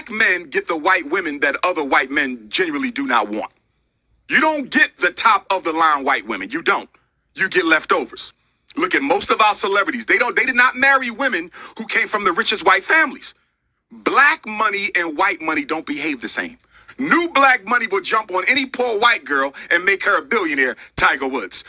Black men get the white women that other white men genuinely do not want. You don't get the top of the line white women. You don't. You get leftovers. Look at most of our celebrities. They did not marry women who came from the richest white families. Black money and white money don't behave the same. New black money will jump on any poor white girl and make her a billionaire, Tiger Woods.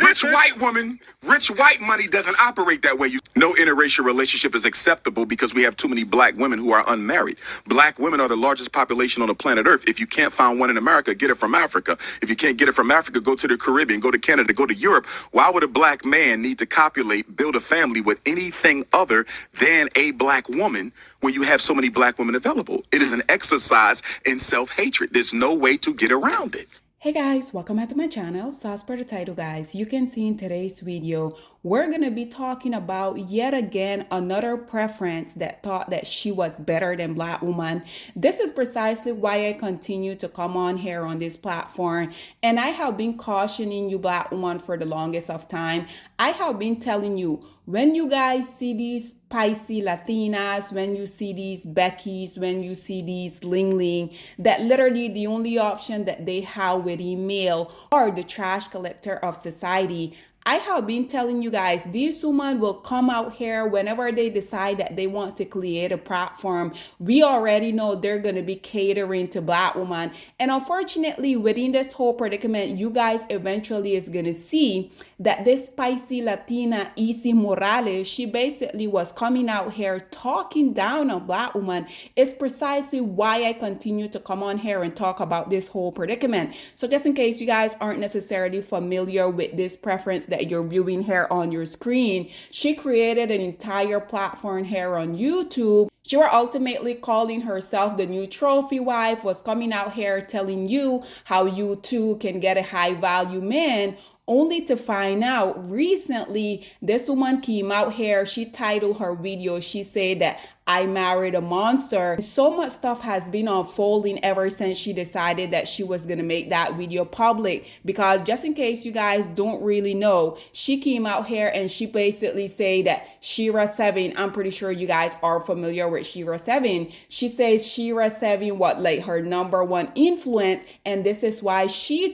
Rich white woman, rich white money doesn't operate that way. No interracial relationship is acceptable because we have too many black women who are unmarried. Black women are the largest population on the planet Earth. If you can't find one in America, get it from Africa. If you can't get it from Africa, go to the Caribbean, go to Canada, go to Europe. Why would a black man need to copulate, build a family with anything other than a black woman when you have so many black women available? It is an exercise in self-hatred. There's no way to get around it. Hey guys, welcome back to my channel. So as per the title guys, you can see in today's video, we're going to be talking about yet again another preference that thought that she was better than black woman. This is precisely why I continue to come on here on this platform, and I have been cautioning you black woman for the longest of time. I have been telling you, when you guys see these spicy Latinas, when you see these Beckys, when you see these Ling Ling, that literally the only option that they have with email are the trash collector of society. I have been telling you guys, these women will come out here whenever they decide that they want to create a platform. We already know they're going to be catering to black women. And unfortunately, within this whole predicament, you guys eventually is going to see that this spicy Latina, Isi Morales, she basically was coming out here talking down on black women. It's precisely why I continue to come on here and talk about this whole predicament. So just in case you guys aren't necessarily familiar with this preference that you're viewing here on your screen, she created an entire platform here on YouTube. She was ultimately calling herself the new trophy wife, was coming out here telling you how you too can get a high value man, only to find out recently this woman came out here. She titled her video, she said that I married a monster. So much stuff has been unfolding ever since she decided that she was going to make that video public. Because just in case you guys don't really know, she came out here and she basically said that Shira 7, I'm pretty sure you guys are familiar with Shira 7. She says Shira 7 what like her #1 influence, and this is why she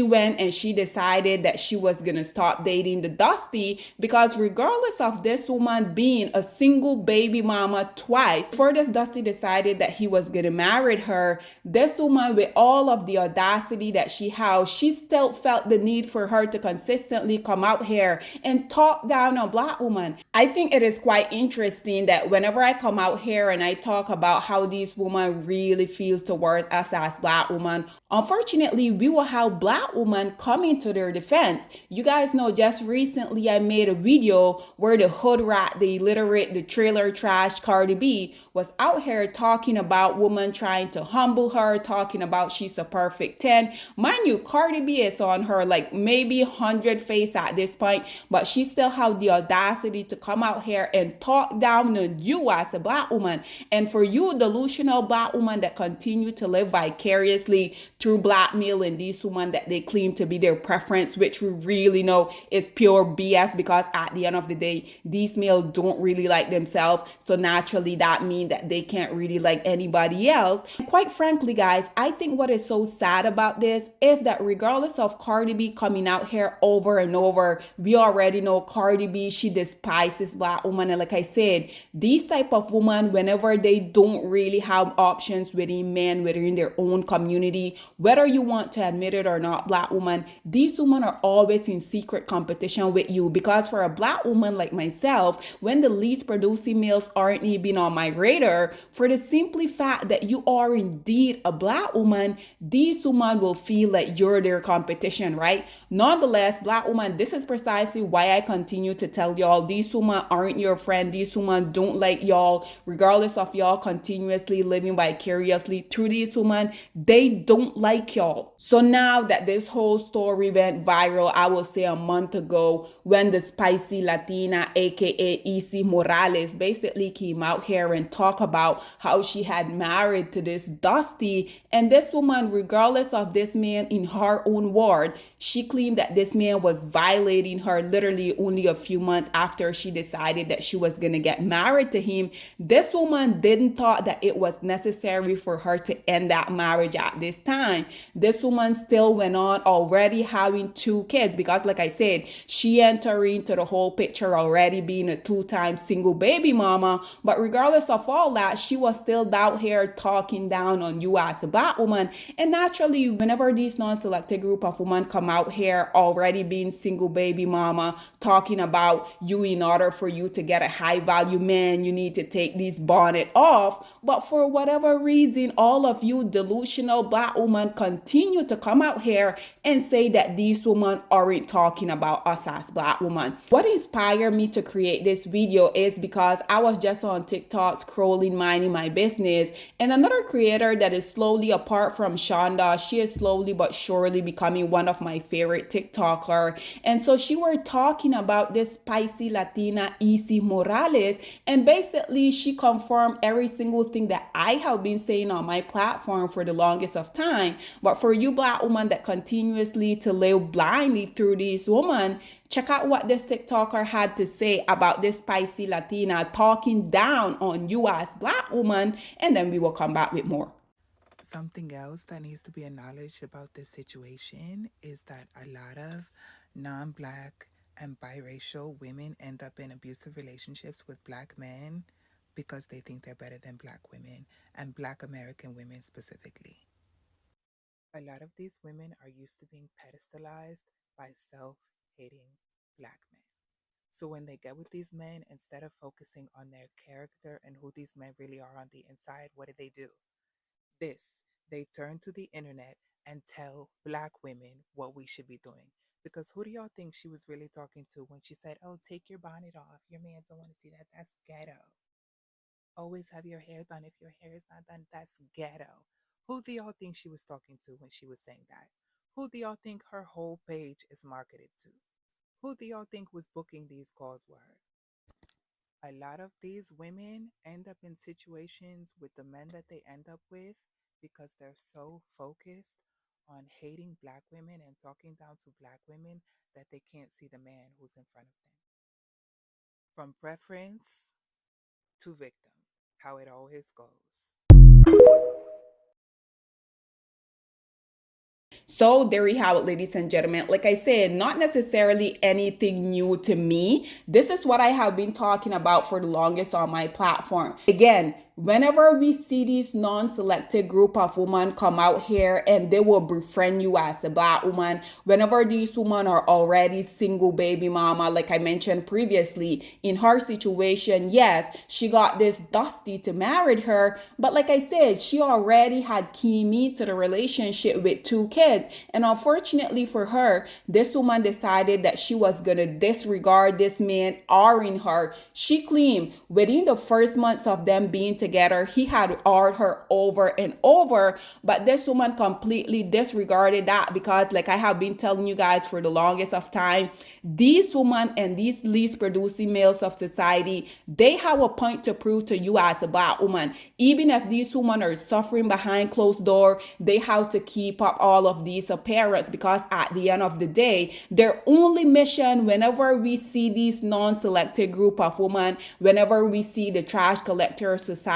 went and she decided that she was going to stop dating the Dusty, because regardless of this woman being a single baby mama twice, before this Dusty decided that he was gonna marry her, this woman, with all of the audacity that she has, she still felt the need for her to consistently come out here and talk down on black women. I think it is quite interesting that whenever I come out here and I talk about how these women really feels towards us as black women, unfortunately we will have black women coming to their defense. You guys know just recently I made a video where the hood rat, the illiterate, the trailer trash Cardi B was out here talking about women trying to humble her, talking about she's a perfect 10. Mind you, Cardi B is on her like maybe 100 face at this point, but she still have the audacity to come out here and talk down on you as a black woman. And for you delusional black woman that continue to live vicariously through blackmailing these women that they claim to be their preference, which we really know is pure BS, because at the end of the day, these males don't really like themselves. So naturally that means that they can't really like anybody else. And quite frankly guys, I think what is so sad about this is that regardless of Cardi B coming out here over and over, we already know Cardi B, she despises black women. And like I said, these type of women, whenever they don't really have options within men, within their own community, whether you want to admit it or not, black women, these women are always in secret competition with you. Because for a black woman like myself, when the least producing males aren't even on my radar, for the simply fact that you are indeed a black woman, these women will feel like you're their competition, right? Nonetheless, black woman, this is precisely why I continue to tell y'all, these women aren't your friend. These women don't like y'all. Regardless of y'all continuously living vicariously through these women, they don't like y'all. So now that this whole story went viral, I will say a month ago, when the spicy Latina, aka Isi Morales, basically came out here and talk about how she had married to this Dusty. And this woman, regardless of this man in her own ward, she claimed that this man was violating her literally only a few months after she decided that she was going to get married to him. This woman didn't thought that it was necessary for her to end that marriage at this time. This woman still went on already having 2 kids because, like I said, she entered into the whole picture already being a 2-time single baby mama. But regardless of all that, she was still out here talking down on you as a black woman. And naturally, whenever these non-selected group of women come out here already being single baby mama, talking about you, in order for you to get a high value man, you need to take this bonnet off. But for whatever reason, all of you delusional black women continue to come out here and say that these women aren't talking about us as black women. What inspired me to create this video is because I was just on TikTok scrolling, minding my business, and another creator that is slowly, apart from Shonda, she is slowly but surely becoming one of my favorite TikToker. And so she were talking about this spicy Latina Isi Morales, and basically she confirmed every single thing that I have been saying on my platform for the longest of time. But for you black women that continuously to live blindly through these women, check out what this TikToker had to say about this spicy Latina talking down on you as black woman, and then we will come back with more. Something else that needs to be acknowledged about this situation is that a lot of non-black and biracial women end up in abusive relationships with black men because they think they're better than black women, and black American women specifically. A lot of these women are used to being pedestalized by self-hating black men. So when they get with these men, instead of focusing on their character and who these men really are on the inside, what do? They turn to the internet and tell black women what we should be doing. Because who do y'all think she was really talking to when she said, oh, take your bonnet off, your man don't want to see that, that's ghetto. Always have your hair done. If your hair is not done, that's ghetto. Who do y'all think she was talking to when she was saying that? Who do y'all think her whole page is marketed to? Who do y'all think was booking these calls were? A lot of these women end up in situations with the men that they end up with because they're so focused on hating black women and talking down to black women that they can't see the man who's in front of them. From preference to victim, how it always goes. So there you have it, ladies and gentlemen. Like I said, not necessarily anything new to me. This is what I have been talking about for the longest on my platform. Again, whenever we see these non-selected group of women come out here and they will befriend you as a black woman, whenever these women are already single baby mama, like I mentioned previously, in her situation, yes, she got this Dusty to marry her, but like I said, she already had key to the relationship with 2 kids. And unfortunately for her, this woman decided that she was gonna disregard this man ouring her. She claimed within the first months of them being together, he had oured her over and over, but this woman completely disregarded that because, like I have been telling you guys for the longest of time, these women and these least producing males of society, they have a point to prove to you as a black woman. Even if these women are suffering behind closed door, they have to keep up all of these appearance because at the end of the day, their only mission whenever we see these non-selected group of women, whenever we see the trash collector society,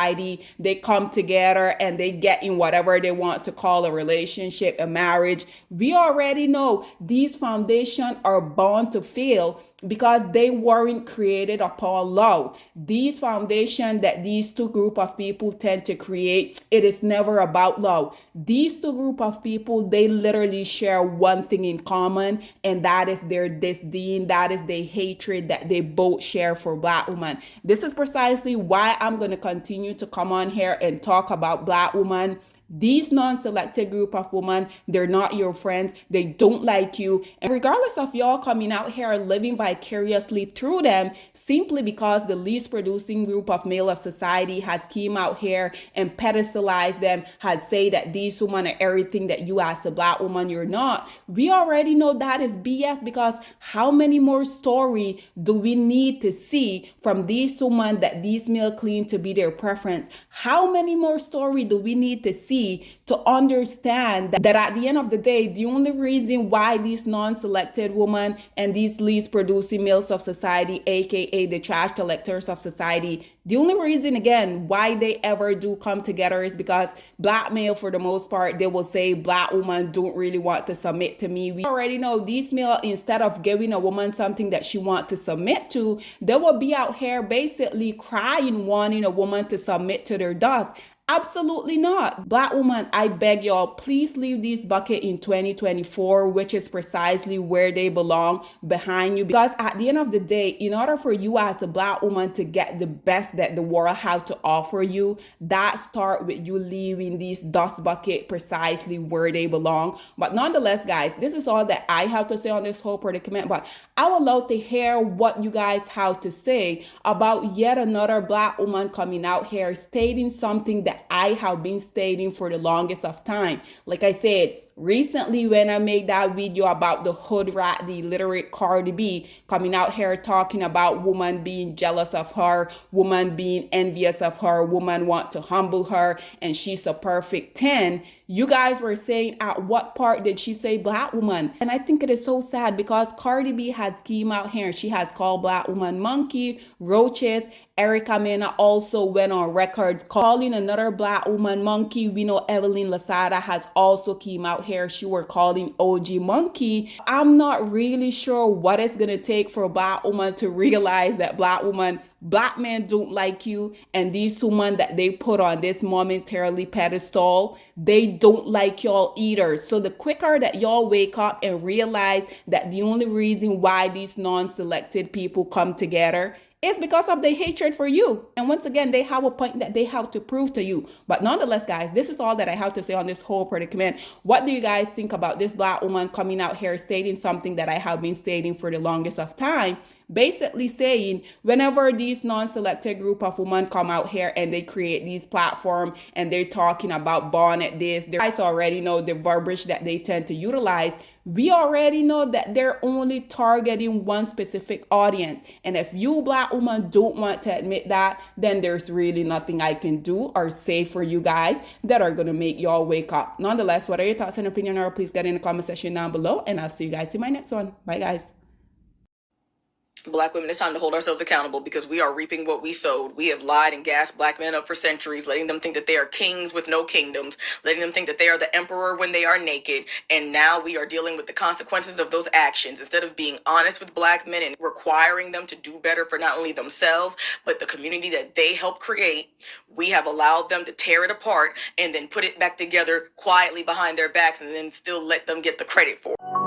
they come together and they get in whatever they want to call a relationship, a marriage. We already know these foundations are bound to fail because they weren't created upon love. These foundations that these two group of people tend to create, it is never about love. These two group of people, they literally share one thing in common, and that is their disdain, that is their hatred that they both share for black women. This is precisely why I'm going to continue to come on here and talk about black women these non-selected group of women, they're not your friends. They don't like you. And regardless of y'all coming out here living vicariously through them, simply because the least producing group of male of society has came out here and pedestalized them, has said that these women are everything that you as a black woman you're not, we already know that is BS, because how many more story do we need to see from these women that these male claim to be their preference? How many more story do we need to see to understand that at the end of the day, the only reason why these non-selected women and these least producing males of society, aka the trash collectors of society, the only reason, again, why they ever do come together is because black male, for the most part, they will say black women don't really want to submit to me. We already know these male, instead of giving a woman something that she wants to submit to, they will be out here basically crying, wanting a woman to submit to their dust. Absolutely not. Black woman, I beg y'all, please leave this bucket in 2024, which is precisely where they belong, behind you. Because at the end of the day, in order for you as a black woman to get the best that the world has to offer you, that starts with you leaving these dust bucket precisely where they belong. But nonetheless, guys, this is all that I have to say on this whole predicament. But I would love to hear what you guys have to say about yet another black woman coming out here stating something that I have been stating for the longest of time. Like I said, recently when I made that video about the hood rat, the illiterate Cardi B coming out here talking about woman being jealous of her, woman being envious of her, woman want to humble her, and she's a perfect 10. You guys were saying, at what part did she say black woman? And I think it is so sad, because Cardi B has came out here and she has called black woman monkey, roaches. Erica Mena also went on record calling another black woman monkey. We know Evelyn Lasada has also came out here. She were calling OG monkey. I'm not really sure what it's gonna take for a black woman to realize that black men don't like you, and these women that they put on this momentarily pedestal, they don't like y'all either. So the quicker that y'all wake up and realize that the only reason why these non-selected people come together is because of their hatred for you. And once again, they have a point that they have to prove to you. But nonetheless, guys, this is all that I have to say on this whole predicament. What do you guys think about this black woman coming out here stating something that I have been stating for the longest of time? Basically saying, whenever these non-selected group of women come out here and they create these platforms and they're talking about bonnet this, you guys already know the verbiage that they tend to utilize. We already know that they're only targeting one specific audience. And if you black women don't want to admit that, then there's really nothing I can do or say for you guys that are going to make y'all wake up. Nonetheless, what are your thoughts and opinion, or please get in the comment section down below, and I'll see you guys in my next one. Bye, guys. Black women, it's time to hold ourselves accountable, because we are reaping what we sowed. We have lied and gassed black men up for centuries, letting them think that they are kings with no kingdoms, letting them think that they are the emperor when they are naked. And now we are dealing with the consequences of those actions. Instead of being honest with black men and requiring them to do better for not only themselves, but the community that they helped create, we have allowed them to tear it apart and then put it back together quietly behind their backs, and then still let them get the credit for it.